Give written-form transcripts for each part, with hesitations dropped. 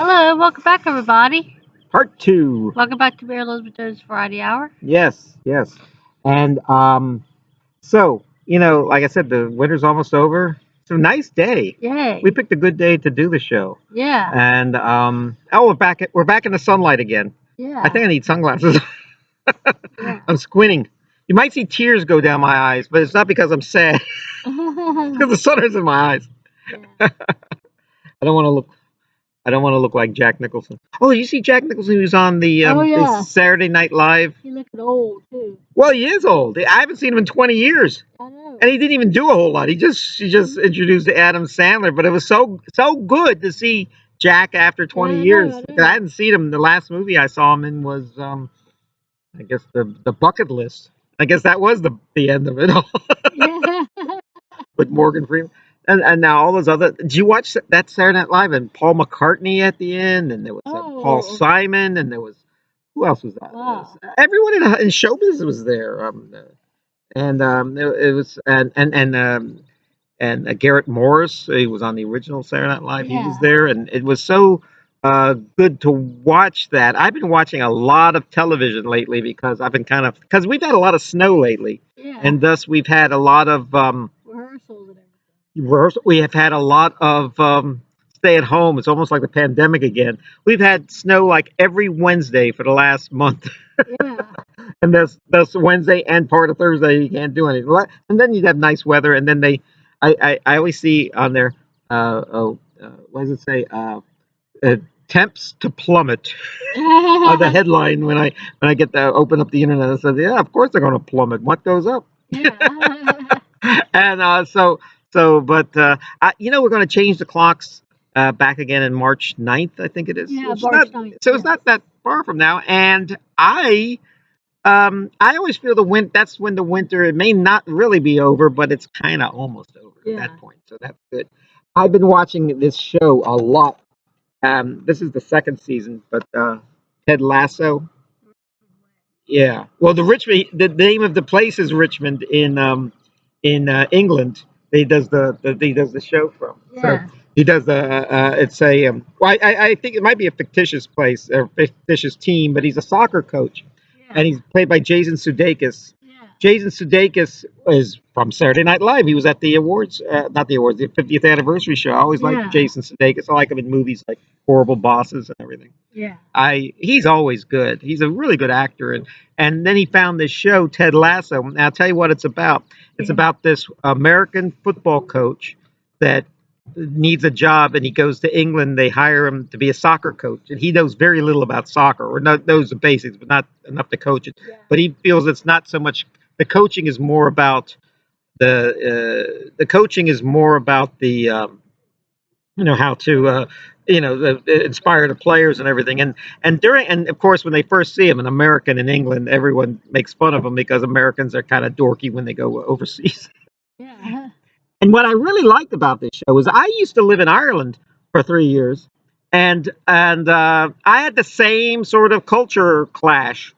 Hello, welcome back, everybody. Part 2. Welcome back to Mary Elizabeth Variety Hour. Yes. And so, like I said, the winter's almost over. It's a nice day. Yay. We picked a good day to do the show. Yeah. And we're back in the sunlight again. Yeah. I think I need sunglasses. Yeah. I'm squinting. You might see tears go down my eyes, but it's not because I'm sad. It's because the sun is in my eyes. Yeah. I don't want to look like Jack Nicholson. Oh, you see Jack Nicholson who's on the yeah. Saturday Night Live? He looking old too. Well, he is old. I haven't seen him in 20 years. I know. And he didn't even do a whole lot. He just introduced Adam Sandler, but it was so good to see Jack after 20 years. I know. I hadn't seen him. The last movie I saw him in was I guess the Bucket List. I guess that was the end of it all. Yeah. With Morgan Freeman. And now all those other. Did you watch that Saturday Night Live and Paul McCartney at the end? And there was Paul Simon, and there was who else was that? Wow. Everyone in showbiz was there. It was and Garrett Morris. He was on the original Saturday Night Live. He was there, and it was so good to watch that. I've been watching a lot of television lately because because we've had a lot of snow lately, and thus we've had a lot of rehearsals and everything. We have had a lot of stay at home. It's almost like the pandemic again. We've had snow like every Wednesday for the last month. Yeah. And that's Wednesday and part of Thursday. You can't do anything. And then you'd have nice weather. And then I always see on there, what does it say? Temps to plummet. The headline when I get to open up the internet, it says, yeah, of course they're going to plummet. What goes up? Yeah. And we're going to change the clocks back again in March 9th, I think it is. Yeah, March 9th. So it's not that far from now. And I always feel that's when the winter, it may not really be over, but it's kind of almost over at that point. So that's good. I've been watching this show a lot. This is the second season, but Ted Lasso. Yeah. Well, the name of the place is Richmond in England. He does the show from. Yeah. So he does it's a well, I think it might be a fictitious place or fictitious team, but he's a soccer coach, and he's played by Jason Sudeikis. Jason Sudeikis is from Saturday Night Live. He was at the awards, not the awards, the 50th anniversary show. I always liked Jason Sudeikis. I like him in movies like Horrible Bosses and everything. Yeah. He's always good. He's a really good actor, and then he found this show, Ted Lasso. And I'll tell you what it's about. It's about this American football coach that needs a job, and he goes to England. They hire him to be a soccer coach, and he knows very little about soccer, or knows the basics, but not enough to coach it. Yeah. But he feels it's not so much. The coaching is more about the coaching is more about the how to inspire the players and everything. And of course when they first see him, an American in England, everyone makes fun of him because Americans are kind of dorky when they go overseas. Yeah. And what I really liked about this show is I used to live in Ireland for 3 years, and I had the same sort of culture clash.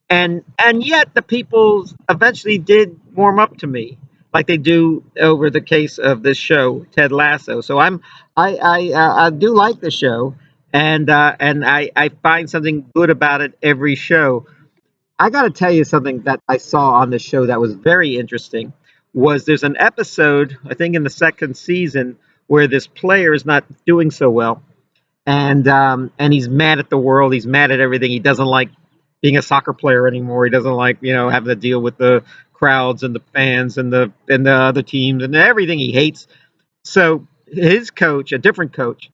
And yet the people eventually did warm up to me, like they do over the case of this show, Ted Lasso. So I do like the show, and I find something good about it every show. I got to tell you something that I saw on the show that was very interesting. There's an episode, I think in the second season, where this player is not doing so well, and he's mad at the world. He's mad at everything. He doesn't like being a soccer player anymore. He doesn't like, having to deal with the crowds and the fans and the other teams and everything he hates. So his coach, a different coach,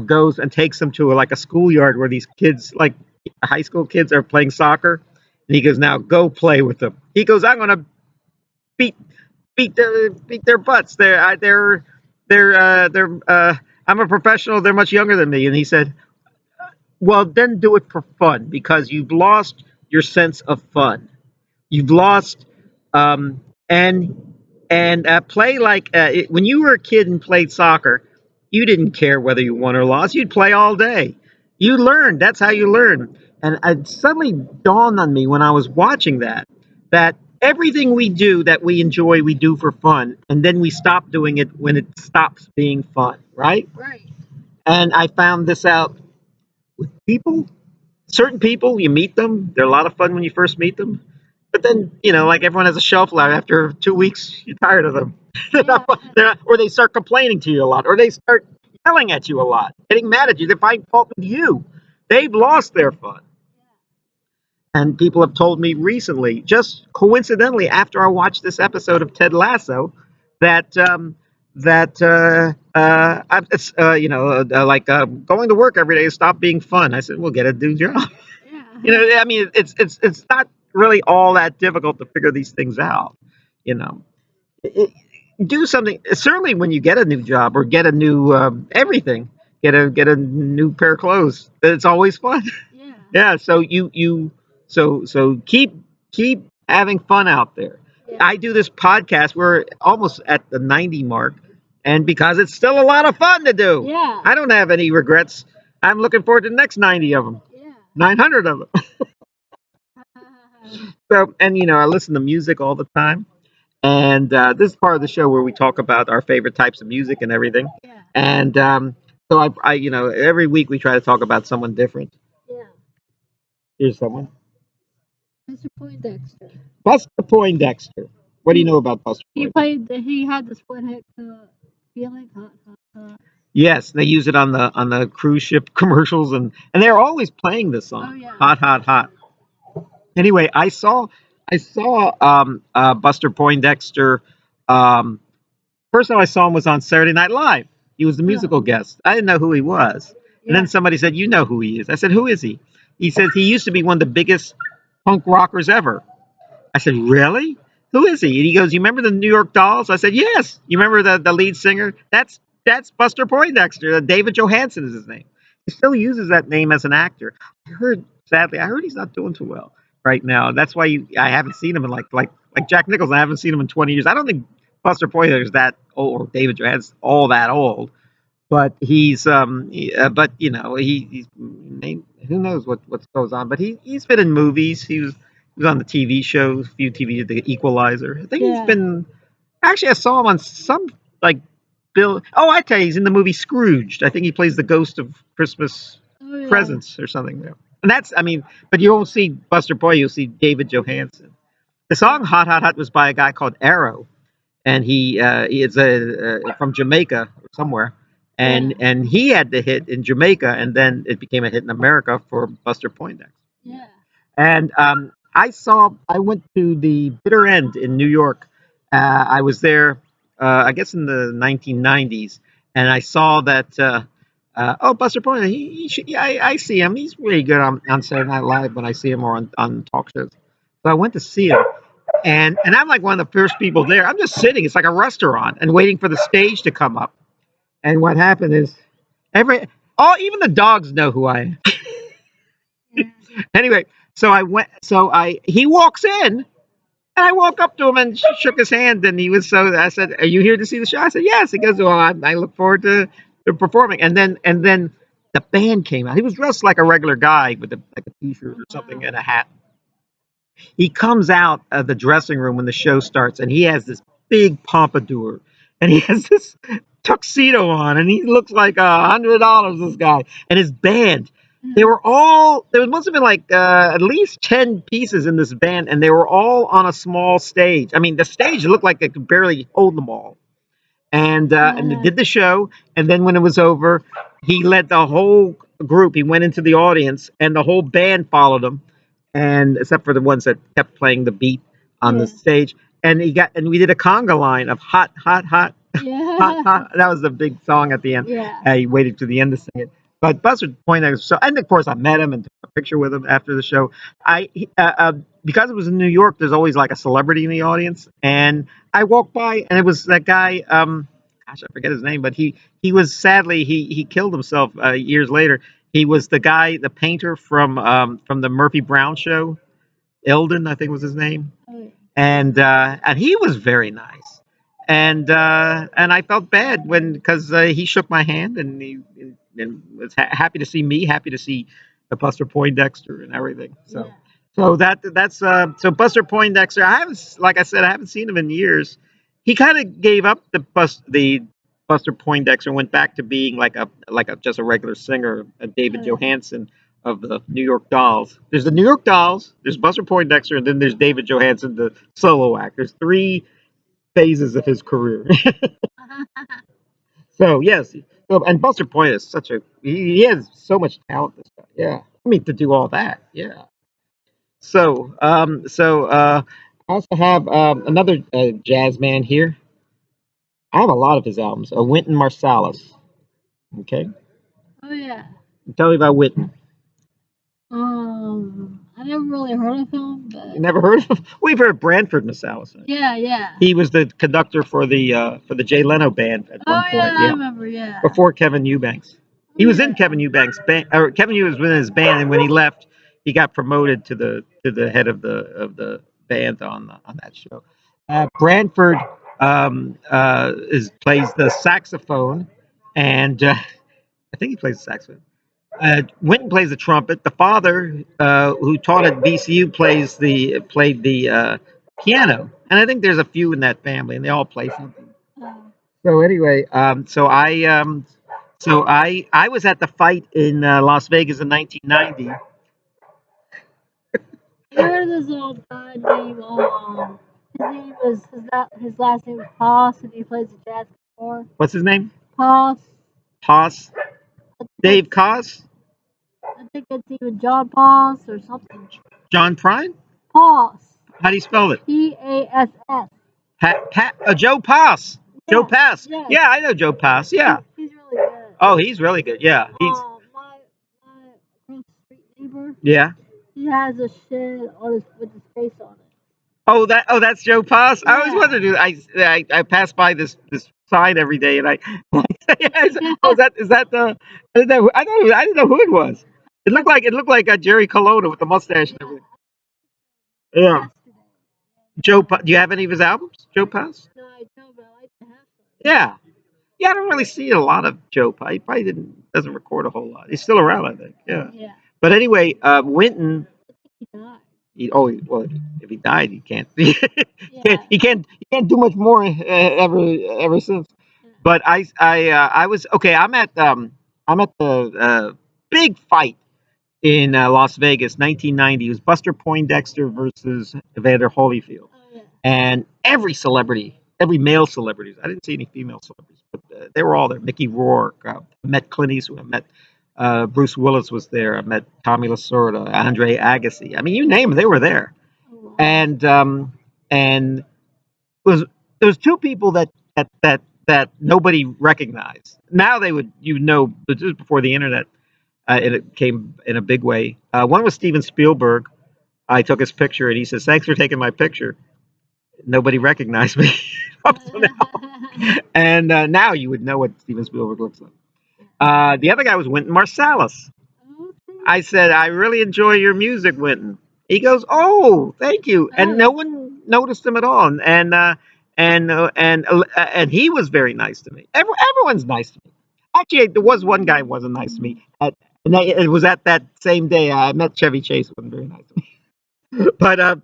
goes and takes him to a schoolyard where these kids, like high school kids, are playing soccer. And he goes, now go play with them. He goes, I'm going to beat their butts. I'm a professional. They're much younger than me. And he said, well, then do it for fun, because you've lost your sense of fun. You've lost and play like when you were a kid and played soccer, you didn't care whether you won or lost. You'd play all day. You learned. That's how you learn. And it suddenly dawned on me when I was watching that everything we do that we enjoy, we do for fun, and then we stop doing it when it stops being fun, right? Right. And I found this out People, certain people, you meet them, they're a lot of fun when you first meet them. But then, like everyone has a shelf life. After 2 weeks, you're tired of them. They're Yeah. not fun. Or they start complaining to you a lot, or they start yelling at you a lot, getting mad at you. They find fault with you. They've lost their fun. And people have told me recently, just coincidentally, after I watched this episode of Ted Lasso, that it's like going to work every day has stopped being fun. I said, "We'll get a new job." Yeah. I mean, it's not really all that difficult to figure these things out. You know, it, do something. Certainly, when you get a new job or get a new everything, get a new pair of clothes, it's always fun. Yeah. Yeah, so so keep having fun out there. Yeah. I do this podcast. We're almost at the 90 mark, and because it's still a lot of fun to do. Yeah. I don't have any regrets. I'm looking forward to the next 90 of them, Yeah. 900 of them. So, and I listen to music all the time. And this is part of the show where we talk about our favorite types of music and everything. Yeah. And so every week we try to talk about someone different. Yeah. Here's someone. Mr. Poindexter. Buster Poindexter. What do you know about Buster Poindexter? He had the split hit feeling. Hot, hot, hot. Yes, they use it on the cruise ship commercials, and they're always playing this song. Oh yeah. Hot, hot, hot. Anyway, I saw Buster Poindexter. Um, First time I saw him was on Saturday Night Live. He was the musical guest. I didn't know who he was, and then somebody said, "You know who he is." I said, "Who is he?" He says he used to be one of the biggest punk rockers ever. I said, "Really? Who is he?" And he goes, "You remember the New York Dolls?" I said, "Yes." You remember the lead singer? That's Buster Poindexter. David Johansen is his name. He still uses that name as an actor. I heard he's not doing too well right now. That's why I haven't seen him in like Jack Nicholson. I haven't seen him in 20 years. I don't think Buster Poindexter is that old, or David Johansen all that old. But but he's who knows what goes on. But he's been in movies. He was on the TV show, a few TV, The Equalizer. I think he's been. Actually, I saw him on some like Bill. Oh, I tell you, he's in the movie Scrooged. I think he plays the ghost of Christmas presents or something there. And I mean, but you won't see Buster Boy. You'll see David Johansen. The song "Hot Hot Hot" was by a guy called Arrow, and he is from Jamaica or somewhere, and he had the hit in Jamaica, and then it became a hit in America for Buster Poindexter. Yeah. And I went to the Bitter End in New York. I was there, I guess in the 1990s, and I saw that. Buster Poindexter. Yeah, I see him. He's really good on Saturday Night Live when I see him or on talk shows. So I went to see him, and I'm like one of the first people there. I'm just sitting. It's like a restaurant and waiting for the stage to come up. And what happened is even the dogs know who I am. Anyway, so I went. So he walks in, and I walk up to him and shook his hand, and he was so. I said, "Are you here to see the show?" I said, "Yes." He goes, "Well, I look forward to performing." And then the band came out. He was dressed like a regular guy with like a t-shirt or something and a hat. He comes out of the dressing room when the show starts, and he has this big pompadour, and he has this tuxedo on, and he looks like $100. This guy and his band. They were all there must have been like at least 10 pieces in this band, and they were all on a small stage. I mean, the stage looked like it could barely hold them all. And they did the show, and then when it was over, he led the whole group. He went into the audience, and the whole band followed him, and except for the ones that kept playing the beat on the stage. And we did a conga line of hot, hot, hot, hot, hot. That was the big song at the end. He waited to the end to sing it. But Buster Poindexter. So, and of course, I met him and took a picture with him after the show. Because it was in New York, there's always like a celebrity in the audience, and I walked by, and it was that guy. Gosh, I forget his name, but he was sadly he killed himself years later. He was the guy, the painter from the Murphy Brown show. Eldon, I think was his name, and he was very nice, and I felt bad because he shook my hand and was happy to see me, happy to see the Buster Poindexter and everything. So so Buster Poindexter. Like I said, I haven't seen him in years. He kind of gave up the Buster Poindexter, went back to being like a just a regular singer, David Oh, yeah. Johansen of the New York Dolls. There's the New York Dolls, there's Buster Poindexter, and then there's David Johansen, the solo act. There's three phases of his career. So yes, and Buster Point is such a he has so much talent. This guy, yeah. I mean to do all that, yeah. I also have another jazz man here. I have a lot of his albums. Wynton Marsalis. Okay, Oh yeah. tell me about Wynton. I never really heard of him, but You never heard of him? We've heard Branford Marsalis. yeah, yeah. He was the conductor for the Jay Leno band at Oh one yeah, point. I Yeah, remember. Yeah. before Kevin Eubanks. He Oh was in yeah. Kevin Eubanks' band, or Kevin Eubanks was in his band, and when he left, he got promoted to the head of the band on that show. Branford plays the saxophone, and I think he plays the saxophone. Wynton plays the trumpet. The father, who taught at VCU, played the piano, and I think there's a few in that family, and they all play something. Oh. So anyway, I was at the fight in Las Vegas in 1990. I heard of this old guy named his last name was Poss, and he plays the jazz guitar. What's his name? Poss. Haas. I think Dave Koss? I think it's even John Poss or something. John Prine? Poss. How do you spell it? Pass. Joe Pass. Joe Yeah. Pass. Yeah. Yeah, I know Joe Pass. Yeah. He's really good. Oh, he's really good. Yeah. He's My across the street neighbor, yeah. he has a shed on with his face on it. That's Joe Pass. I always Yeah. wondered. I pass by this sign every day, and oh, is that the? I didn't know who it was. It looked like Jerry Colonna with the mustache and everything. Yeah. Do you have any of his albums? Joe Pass. No, I don't, but I like to have some. Yeah. Yeah, I don't really see a lot of Joe Pass. He probably doesn't record a whole lot. He's still around, I think. Yeah. Yeah. But anyway, Wynton. He died. Well, if he died, he can't. He Yeah. can't do much more ever since. Yeah. But I was okay. I'm at the big fight in Las Vegas, 1990. It was Buster Poindexter versus Evander Holyfield, Oh yeah. and every male celebrities. I didn't see any female celebrities, but they were all there. Mickey Rourke, I met Clint Eastwood, I met Bruce Willis was there. I met Tommy Lasorda, Andre Agassi. I mean, you name them, they were there. Oh wow. And it was there was two people that nobody recognized. Now they would but this was before the internet. It came in a big way. One was Steven Spielberg. I took his picture, and he says, "Thanks for taking my picture." Nobody recognized me up to now. And now you would know what Steven Spielberg looks like. The other guy was Wynton Marsalis. I said, "I really enjoy your music, Wynton." He goes, "Oh, thank you," and no one noticed him at all. And he was very nice to me. Everyone's nice to me. Actually, there was one guy who wasn't nice to me. It was at that same day I met Chevy Chase. Wasn't very nice to me. But I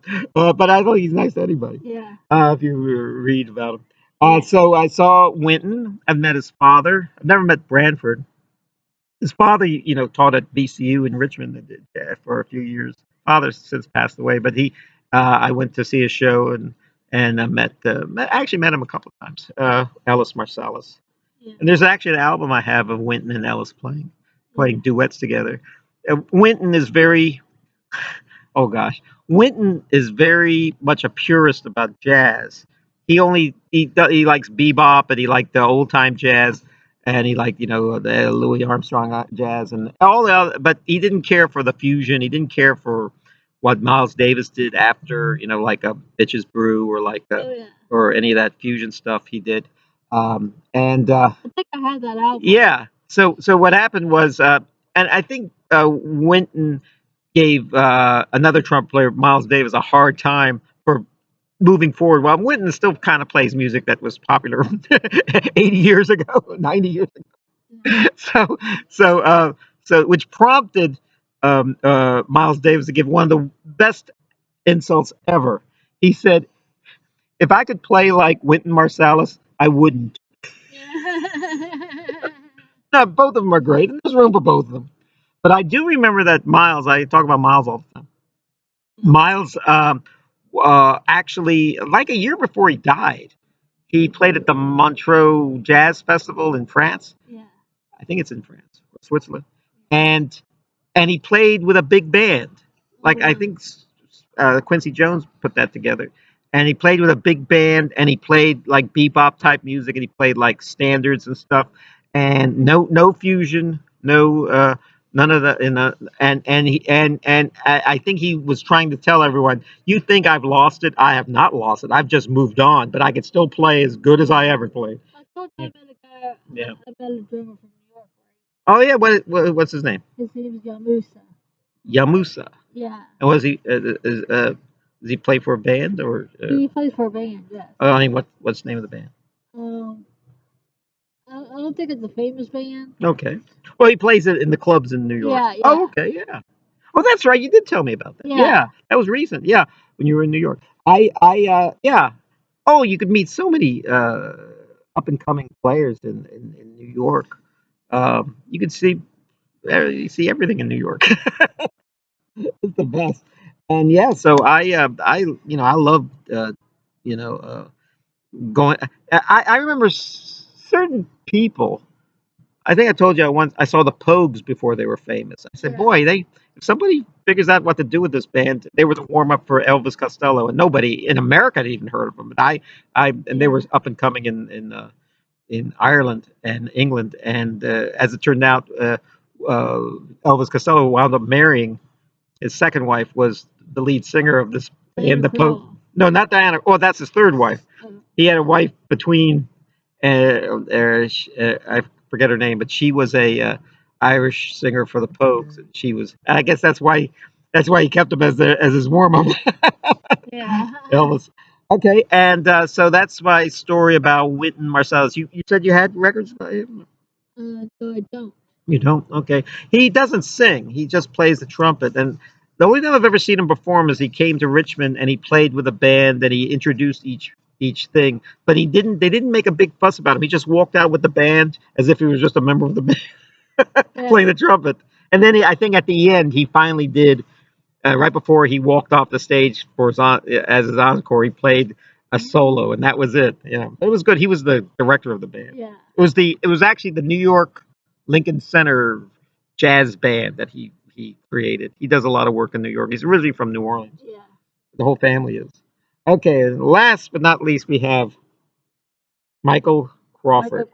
think he's nice to anybody. Yeah. If you read about him. So I saw Wynton. I've met his father. I've never met Branford. His father, taught at VCU in Richmond for a few years. Father's since passed away, but I went to see his show and I actually met him a couple of times. Ellis Marsalis. Yeah. And there's actually an album I have of Wynton and Ellis playing duets together. Wynton is very, oh gosh, Wynton is very much a purist about jazz. He likes bebop, and he liked the old time jazz, and he liked the Louis Armstrong jazz and all the other. But he didn't care for the fusion. He didn't care for what Miles Davis did after like a Bitches Brew or any of that fusion stuff he did. I think I had that album. Yeah. So what happened was, and I think Wynton gave another trumpet player, Miles Davis, a hard time for moving forward. Well, Wynton still kind of plays music that was popular 80 years ago, 90 years ago. So which prompted Miles Davis to give one of the best insults ever. He said, "If I could play like Wynton Marsalis, I wouldn't." No, both of them are great, and there's room for both of them. But I do remember that Miles. I talk about Miles all the time. Miles, actually, like a year before he died, he played at the Montreux Jazz Festival in France. Yeah. I think it's in France or Switzerland, and he played with a big band. Like I think Quincy Jones put that together, and he played with a big band, and he played like bebop type music, and he played like standards and stuff, and no fusion, no none of the and I think he was trying to tell everyone, you think I've lost it? I have not lost it. I've just moved on, but I can still play as good as I ever played. I told you I met a guy. Yeah. I met a drummer from New York, right? Oh yeah, what's his name? His name is Yamusa. Yamusa. Yeah. And was he does he play for a band or? He plays for a band. Yes. I mean, what's the name of the band? Um, I don't think it's a famous band. Okay. Well, he plays it in the clubs in New York. Yeah, yeah. Oh, okay, yeah. Oh, that's right. You did tell me about that. Yeah. Yeah, that was recent. Yeah, when you were in New York. Yeah. Oh, you could meet so many up and coming players in New York. You could you see everything in New York. It's the best. And yeah, so I love you know going. I remember certain people. I think I told you I saw the Pogues before they were famous. I said, Yeah. boy, if somebody figures out what to do with this band, they were the warm up for Elvis Costello, and nobody in America had even heard of them. But and they were up and coming in Ireland and England, and as it turned out, Elvis Costello wound up marrying his second wife was the lead singer of this band, the Pogue. No, not Diana. Oh, that's his third wife. He had a wife between. I forget her name, but she was a Irish singer for the Pogues. And she was. I guess that's why he kept him as his warm up. Yeah. Elvis. Okay, and so that's my story about Wynton Marsalis. You said you had records by him? No, I don't. You don't? Okay. He doesn't sing. He just plays the trumpet. And the only time I've ever seen him perform is he came to Richmond and he played with a band and he introduced each thing. But they didn't make a big fuss about him. He just walked out with the band as if he was just a member of the band playing the trumpet. And then I think at the end he finally did right before he walked off the stage for as his encore, he played a solo, and that was it. Yeah, it was good. He was the director of the band. Yeah. It was actually the New York Lincoln Center jazz band that he created. He does a lot of work in New York. He's originally from New Orleans. Yeah. The whole family is. Okay, and last but not least, we have Michael Crawford. Michael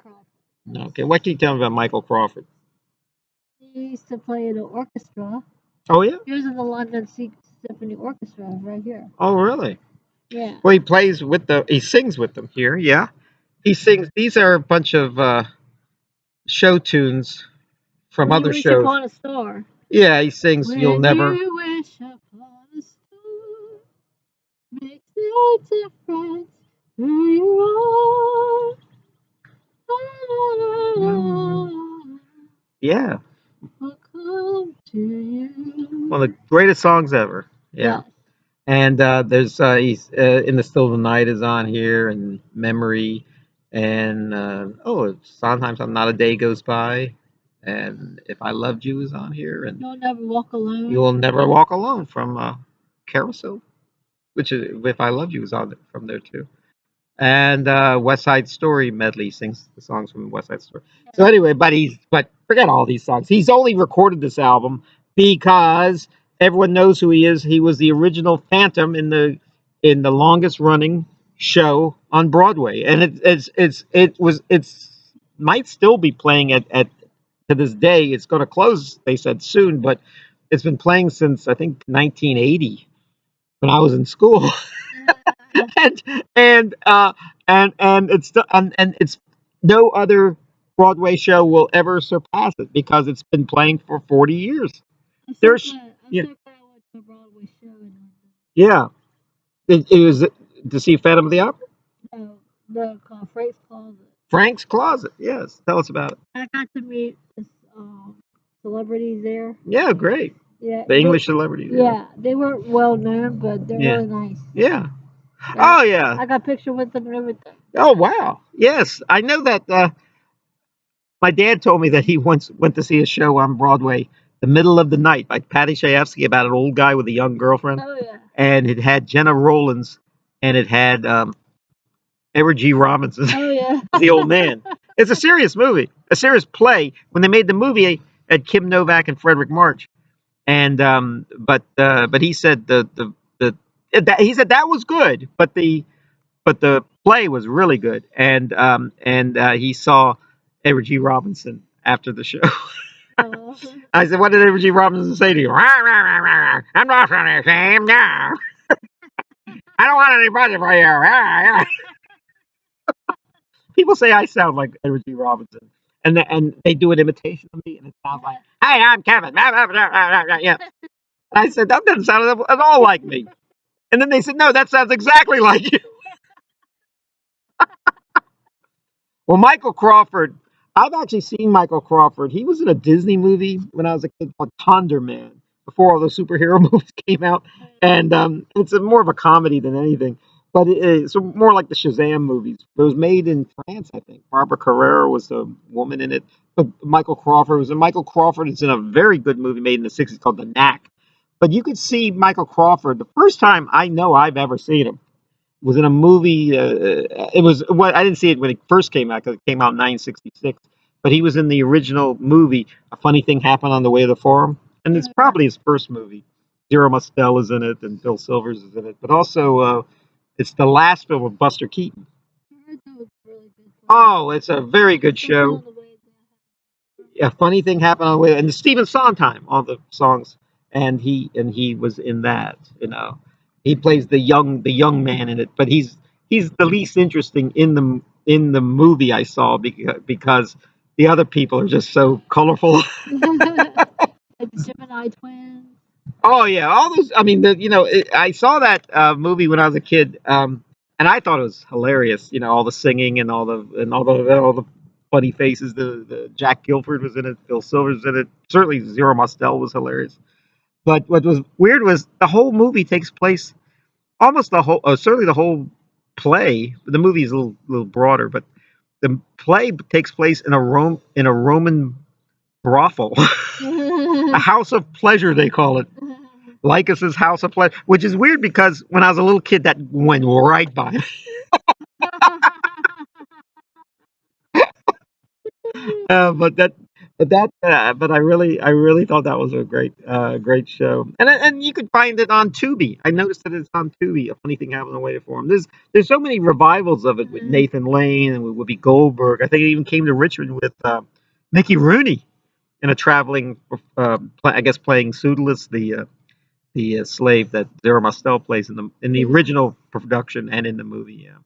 Crawford. Okay, what can you tell me about Michael Crawford? He used to play in the orchestra. Oh yeah. He was in the London Symphony Orchestra right here. Oh really? Yeah. Well, he sings with them here. Yeah, he sings. These are a bunch of show tunes from When you other wish shows. upon a star. Yeah, he sings When "You'll Never." you wish upon a star, makes no difference who you are. Yeah, Will come to you. one of the greatest songs ever. Yeah. And there's he's in the Still of the Night is on here, and Memory, and sometimes not a day goes by, and If I Loved You is on here, and You'll Never Walk Alone. You Will Never Walk Alone from Carousel, which is If I Loved You is on from there too. And West Side Story medley sings the songs from West Side Story. So anyway, but forget all these songs. He's only recorded this album because everyone knows who he is. He was the original Phantom in the longest running show on Broadway, and it's might still be playing at to this day. It's going to close, they said, soon, but it's been playing since I think 1980 when I was in school. and and uh and it's no other Broadway show will ever surpass it because it's been playing for 40 years. I'm There's so yeah, glad I went to a Broadway show in London. yeah. It was to see Phantom of the Opera. No, the Frank's Closet. Frank's Closet. Yes, tell us about it. I got to meet celebrities there. Yeah, great. Yeah, The English celebrities. Yeah, they weren't well known, but they're really nice. Yeah. Oh yeah. I got a picture with them and everything. Oh wow. Yes, I know that. My dad told me that he once went to see a show on Broadway, The Middle of the Night, by Patty Chayefsky, about an old guy with a young girlfriend, Oh yeah. and it had Jenna Rollins, and it had Edward G. Robinson Oh yeah. as the old man. It's a serious movie, a serious play. When they made the movie, it had Kim Novak and Frederick March, and but he said he said that was good, but the play was really good, and he saw Edward G. Robinson after the show. Oh. I said, "What did Edward G. Robinson say to you?" "Rah, rah, rah, rah. I'm not from the same guy. I don't want anybody for you." Rah, rah. People say I sound like Edward G. Robinson, and they do an imitation of me, and it sounds like, "Hey, I'm Kevin." Rah, rah, rah, rah, rah, rah. Yeah. And I said, "That doesn't sound at all like me." And then they said, "No, that sounds exactly like you." Well, Michael Crawford, I've actually seen Michael Crawford. He was in a Disney movie when I was a kid called Condor Man before all those superhero movies came out, and it's more of a comedy than anything. But it's more like the Shazam movies. It was made in France, I think. Barbara Carrera was the woman in it. But Michael Crawford was in. Michael Crawford is in a very good movie made in the '60s called The Knack. But you could see Michael Crawford the first time I know I've ever seen him was in a movie. It was what I didn't see it when it first came out because it came out in 1966. But he was in the original movie. A Funny Thing Happened on the Way to the Forum, and it's probably his first movie. Zero Mostel is in it, and Bill Silvers is in it. But also, it's the last film of Buster Keaton. Oh, it's a very good show. A Funny Thing Happened on the Way, and the Stephen Sondheim on the songs, and he was in that. He plays the young man in it, but he's the least interesting in the movie I saw because the other people are just so colorful. Like the Gemini twins. Oh yeah, all those. I mean, I saw that movie when I was a kid, and I thought it was hilarious. All the singing and all the funny faces. The Jack Gilford was in it. Phil Silvers was in it. Certainly, Zero Mostel was hilarious. But what was weird was the whole movie takes place almost the whole, certainly the whole play. The movie is a little broader, but the play takes place in a Roman brothel, a house of pleasure they call it. Lycus's House of Pleasure, which is weird because when I was a little kid, that went right by me. But I really thought that was a great show, and you could find it on Tubi. I noticed that it's on Tubi. A Funny Thing Happened on the Way to Forum. There's so many revivals of it with Nathan Lane and with Whoopi Goldberg. I think it even came to Richmond with Mickey Rooney in a traveling, I guess playing Pseudolus, the slave that Zero Mostel plays in the original production and in the movie. Yeah,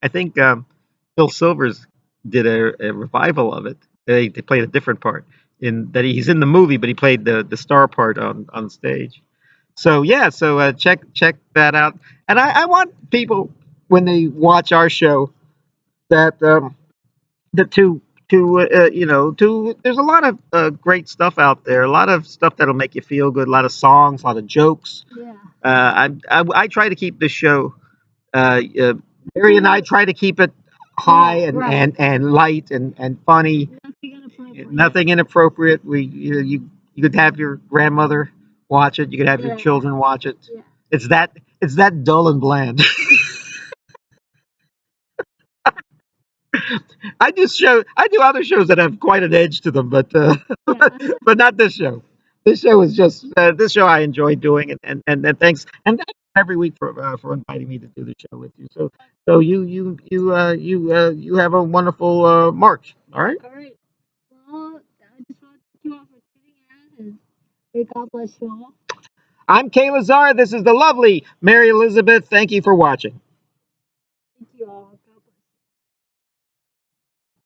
I think Phil Silvers did a revival of it. They played a different part in that he's in the movie, but he played the star part on stage. So yeah, so check that out. And I want people when they watch our show that to there's a lot of great stuff out there, a lot of stuff that'll make you feel good, a lot of songs, a lot of jokes. Yeah. I try to keep this show. Mary and I try to keep it high and light and funny. Nothing inappropriate. You could have your grandmother watch it. You could have your children watch it. Yeah. It's that dull and bland. I do other shows that have quite an edge to them, but but not this show. This show is just this show I enjoy doing, and thanks every week for inviting me to do the show with you. So you have a wonderful March. All right. All right. Well, I just want to thank you all for tuning in, and may God bless you all. I'm Kaye Lazar. This is the lovely Mary Elizabeth. Thank you for watching.